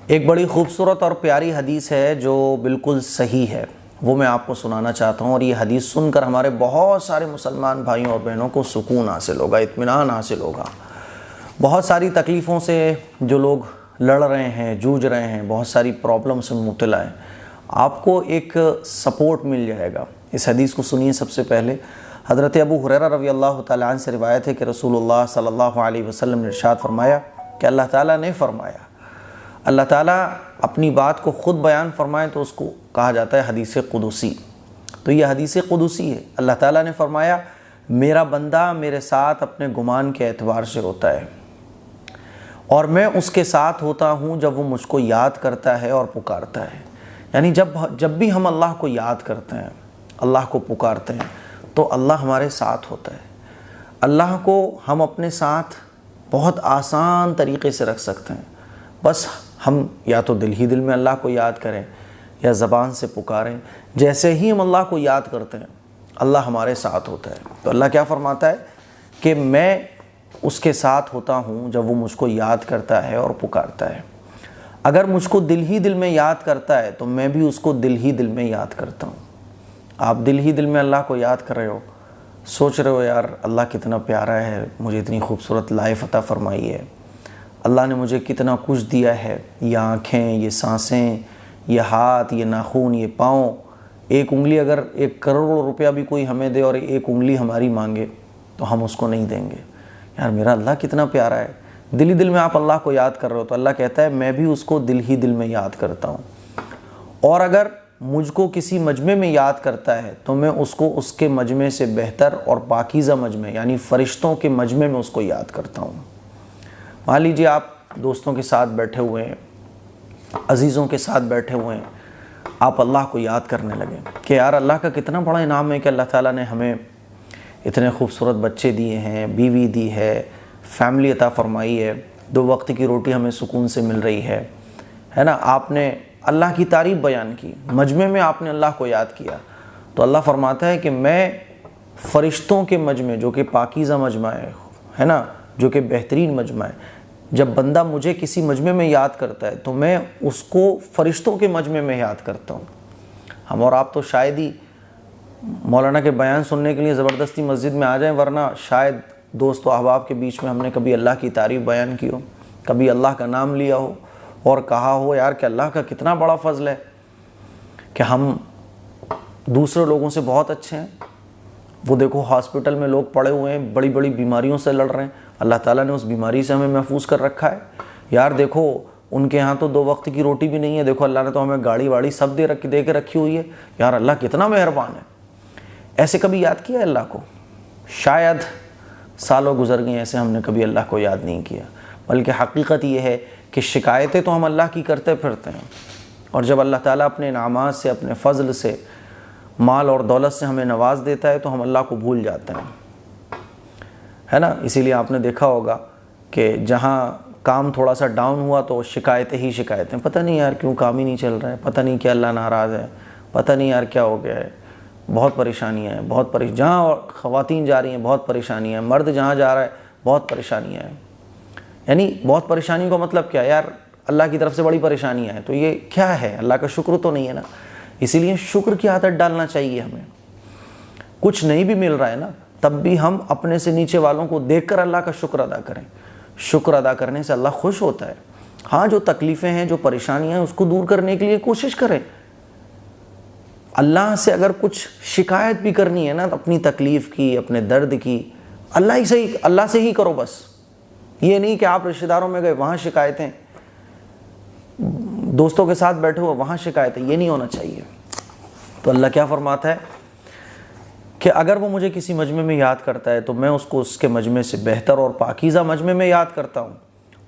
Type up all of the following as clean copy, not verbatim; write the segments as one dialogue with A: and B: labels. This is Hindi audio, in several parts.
A: एक बड़ी ख़ूबसूरत और प्यारी हदीस है जो बिल्कुल सही है, वो मैं आपको सुनाना चाहता हूँ। और ये हदीस सुनकर हमारे बहुत सारे मुसलमान भाइयों और बहनों को सुकून हासिल होगा, इत्मीनान हासिल होगा। बहुत सारी तकलीफ़ों से जो लोग लड़ रहे हैं, जूझ रहे हैं, बहुत सारी प्रॉब्लम से मुब्तला हैं, आपको एक सपोर्ट मिल जाएगा। इस हदीस को सुनिए। सबसे पहले हज़रत अबू हुरैरा रज़ी अल्लाह तआला अन्हु से रिवायत है कि रसूलुल्लाह सल्लल्लाहु अलैहि वसल्लम ने इरशाद फरमाया कि अल्लाह ताला ने फरमाया, अल्लाह ताला अपनी बात को ख़ुद बयान फरमाए तो उसको कहा जाता है हदीस क़ुदसी। तो ये हदीस क़ुदसी है। अल्लाह ताला ने फरमाया, मेरा बंदा मेरे साथ अपने गुमान के एतबार से होता है और मैं उसके साथ होता हूँ जब वो मुझको याद करता है और पुकारता है। यानी जब भी हम अल्लाह को याद करते हैं, अल्लाह को पुकारते हैं, तो अल्लाह हमारे साथ होता है। अल्लाह को हम अपने साथ बहुत आसान तरीक़े से रख सकते हैं। बस हम या तो दिल ही दिल में अल्लाह को याद करें या ज़बान से पुकारें। जैसे ही हम अल्लाह को याद करते हैं, अल्लाह हमारे साथ होता है। तो अल्लाह क्या फ़रमाता है कि मैं उसके साथ होता हूँ जब वो मुझको याद करता है और पुकारता है। अगर मुझको दिल ही दिल में याद करता है तो मैं भी उसको दिल ही दिल में याद करता हूँ। आप दिल ही दिल में अल्लाह को याद कर रहे हो, सोच रहे हो यार अल्लाह कितना प्यारा है, मुझे इतनी खूबसूरत लाइफ अता फ़रमाई है, अल्लाह ने मुझे कितना कुछ दिया है, ये आँखें, ये सांसें, ये हाथ, ये नाखून, ये पाँव। एक उंगली अगर 1 करोड़ रुपया भी कोई हमें दे और एक उंगली हमारी मांगे तो हम उसको नहीं देंगे। यार मेरा अल्लाह कितना प्यारा है। दिल ही दिल में आप अल्लाह को याद कर रहे हो तो अल्लाह कहता है मैं भी उसको दिल ही दिल में याद करता हूँ। और अगर मुझको किसी मजमे में याद करता है तो मैं उसको उसके मजमे से बेहतर और पाकीज़ा मजमे यानी फ़रिश्तों के मजमे में उसको याद करता हूँ। मान लीजिए आप दोस्तों के साथ बैठे हुए हैं, अजीज़ों के साथ बैठे हुए हैं, आप अल्लाह को याद करने लगे कि यार अल्लाह का कितना बड़ा इनाम है कि अल्लाह ताला ने हमें इतने खूबसूरत बच्चे दिए हैं, बीवी दी है, फैमिली अता फ़रमाई है, 2 वक्त की रोटी हमें सुकून से मिल रही है ना। आपने अल्लाह की तारीफ़ बयान की, मजमे में आपने अल्लाह को याद किया, तो अल्लाह फ़रमाता है कि मैं फ़रिश्तों के मजमे जो कि पाकीज़ा मजमा है ना, जो कि बेहतरीन मजमा है, जब बंदा मुझे किसी मजमे में याद करता है तो मैं उसको फ़रिश्तों के मजमे में याद करता हूँ। हम और आप तो शायद ही मौलाना के बयान सुनने के लिए ज़बरदस्ती मस्जिद में आ जाएं, वरना शायद दोस्त व अहबाब के बीच में हमने कभी अल्लाह की तारीफ़ बयान की हो, कभी अल्लाह का नाम लिया हो और कहा हो यार कि अल्लाह का कितना बड़ा फ़ज़ल है कि हम दूसरे लोगों से बहुत अच्छे हैं। वो देखो हॉस्पिटल में लोग पड़े हुए हैं, बड़ी बड़ी बीमारियों से लड़ रहे हैं, अल्लाह ताला ने उस बीमारी से हमें महफूज कर रखा है। यार देखो उनके यहाँ तो 2 वक्त की रोटी भी नहीं है, देखो अल्लाह ने तो हमें गाड़ी वाड़ी सब दे के रखी हुई है। यार अल्लाह कितना मेहरबान है। ऐसे कभी याद किया अल्लाह को? शायद सालों गुजर गए, ऐसे हमने कभी अल्लाह को याद नहीं किया। बल्कि हकीकत ये है कि शिकायतें तो हम अल्लाह की करते फिरते हैं, और जब अल्लाह ताला अपने इनामात से, अपने फ़ज़ल से, माल और दौलत से हमें नवाज देता है तो हम अल्लाह को भूल जाते हैं, है ना। इसीलिए आपने देखा होगा कि जहाँ काम थोड़ा सा डाउन हुआ तो शिकायतें ही शिकायतें, पता नहीं यार क्यों काम ही नहीं चल रहा है, पता नहीं क्या अल्लाह नाराज़ है, पता नहीं यार क्या हो गया है, बहुत परेशानियाँ हैं, बहुत जहाँ ख़वातीन जा रही हैं बहुत परेशानियाँ हैं, मर्द जहाँ जा रहा है बहुत परेशानियाँ हैं। यानी बहुत परेशानियों का मतलब क्या है यार, अल्लाह की तरफ से बड़ी परेशानियाँ हैं, तो ये क्या है? अल्लाह का शुक्र तो नहीं है ना। इसीलिए शुक्र की आदत डालना चाहिए हमें। कुछ नहीं भी मिल रहा है ना, तब भी हम अपने से नीचे वालों को देखकर अल्लाह का शुक्र अदा करें। शुक्र अदा करने से अल्लाह खुश होता है। हाँ, जो तकलीफ़ें हैं, जो परेशानियाँ हैं, उसको दूर करने के लिए कोशिश करें। अल्लाह से अगर कुछ शिकायत भी करनी है ना, अपनी तकलीफ़ की, अपने दर्द की, अल्लाह से ही करो बस। ये नहीं कि आप रिश्तेदारों में गए वहाँ शिकायतें, दोस्तों के साथ बैठे हुए वहाँ शिकायतें, ये नहीं होना चाहिए। तो अल्लाह क्या फरमाता है कि अगर वो मुझे किसी मजमे में याद करता है तो मैं उसको उसके मजमे से बेहतर और पाकीज़ा मजमे में याद करता हूँ।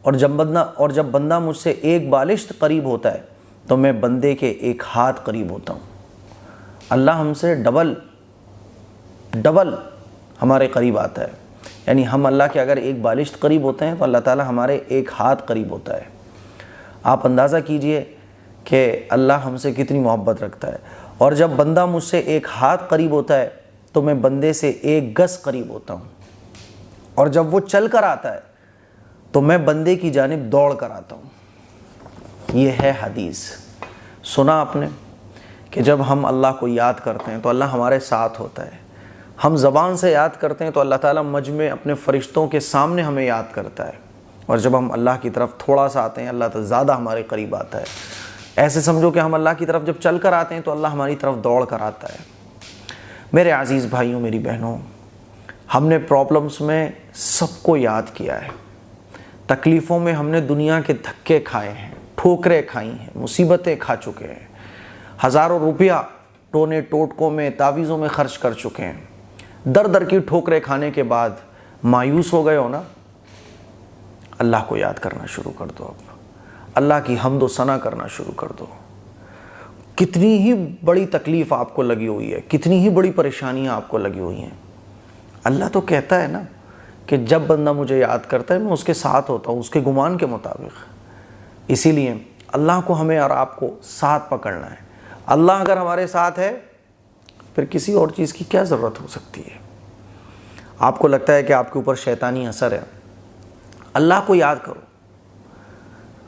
A: और जब बंदा मुझसे एक बालिश्त करीब होता है तो मैं बंदे के एक हाथ करीब होता हूँ। अल्लाह हमसे डबल हमारे करीब आता है। यानी हम अल्लाह के अगर एक बालिश्त करीब होते हैं तो अल्लाह ताला हमारे एक हाथ करीब होता है। आप अंदाज़ा कीजिए कि अल्लाह हमसे कितनी मोहब्बत रखता है। और जब बंदा मुझसे एक हाथ करीब होता है तो मैं बंदे से 1 गज़ करीब होता हूँ। और जब वो चल कर आता है तो मैं बंदे की जानिब दौड़ कर आता हूँ। ये है हदीस। सुना आपने कि जब हम अल्लाह को याद करते हैं तो अल्लाह हमारे साथ होता है। हम ज़बान से याद करते हैं तो अल्लाह ताला मज में अपने फ़रिश्तों के सामने हमें याद करता है। और जब हम अल्लाह की तरफ थोड़ा सा आते हैं अल्लाह तो ज़्यादा हमारे करीब आता है। ऐसे समझो कि हम अल्लाह की तरफ जब चल कर आते हैं तो अल्लाह हमारी तरफ दौड़ कर आता है। मेरे अज़ीज़ भाइयों, मेरी बहनों, हमने प्रॉब्लम्स में सबको याद किया है। तकलीफ़ों में हमने दुनिया के धक्के खाए हैं, ठोकरें खाई हैं, मुसीबतें खा चुके हैं, हज़ारों रुपया टोने टोटकों में, तावीज़ों में खर्च कर चुके हैं। दर दर की ठोकरें खाने के बाद मायूस हो गए हो ना, अल्लाह को याद करना शुरू कर दो। अब अल्लाह की हम्द व सना करना शुरू कर दो। कितनी ही बड़ी तकलीफ़ आपको लगी हुई है, कितनी ही बड़ी परेशानियां आपको लगी हुई हैं, अल्लाह तो कहता है ना कि जब बंदा मुझे याद करता है मैं उसके साथ होता हूँ, उसके गुमान के मुताबिक। इसीलिए अल्लाह को हमें और आपको साथ पकड़ना है। अल्लाह अगर हमारे साथ है फिर किसी और चीज़ की क्या ज़रूरत हो सकती है। आपको लगता है कि आपके ऊपर शैतानी असर है, अल्लाह को याद करो।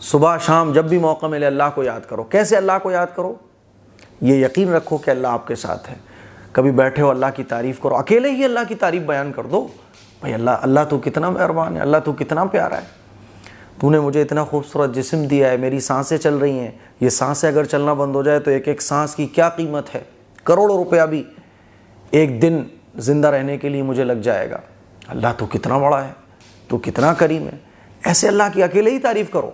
A: सुबह शाम जब भी मौका मिले अल्लाह को याद करो। कैसे अल्लाह को याद करो? ये यकीन रखो कि अल्लाह आपके साथ है। कभी बैठे हो अल्लाह की तारीफ़ करो, अकेले ही अल्लाह की तारीफ़ बयान कर दो। भाई अल्लाह तू कितना मेहरबान है, अल्लाह तू कितना प्यारा है, तूने मुझे इतना खूबसूरत जिस्म दिया है, मेरी सांसें चल रही हैं, ये सांसें अगर चलना बंद हो जाए तो एक एक सांस की क्या कीमत है, करोड़ों रुपया भी एक दिन ज़िंदा रहने के लिए मुझे लग जाएगा। अल्लाह तू कितना बड़ा है, तू कितना करीम है। ऐसे अल्लाह की अकेले ही तारीफ़ करो।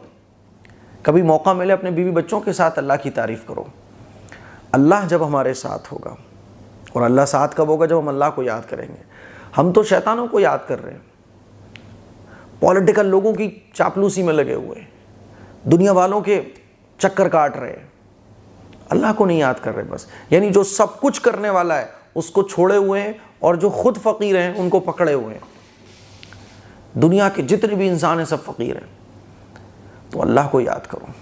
A: कभी मौका मिले अपने बीवी बच्चों के साथ अल्लाह की तारीफ़ करो। अल्लाह जब हमारे साथ होगा, और अल्लाह साथ कब होगा? जब हम अल्लाह को याद करेंगे। हम तो शैतानों को याद कर रहे हैं, पॉलिटिकल लोगों की चापलूसी में लगे हुए, दुनिया वालों के चक्कर काट रहे हैं, अल्लाह को नहीं याद कर रहे बस। यानी जो सब कुछ करने वाला है उसको छोड़े हुए हैं, और जो खुद फ़कीर हैं उनको पकड़े हुए हैं। दुनिया के जितने भी इंसान हैं सब फ़कीर हैं। तो अल्लाह को याद करो।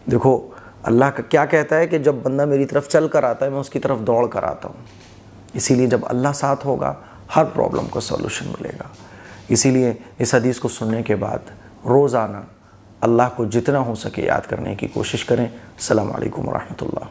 A: देखो अल्लाह का क्या कहता है कि जब बंदा मेरी तरफ चल कर आता है मैं उसकी तरफ दौड़ कर आता हूँ। इसीलिए जब अल्लाह साथ होगा हर प्रॉब्लम को सॉल्यूशन मिलेगा। इसीलिए इस हदीस को सुनने के बाद रोज़ाना अल्लाह को जितना हो सके याद करने की कोशिश करें। अस्सलामु अलैकुम व रहमतुल्लाह।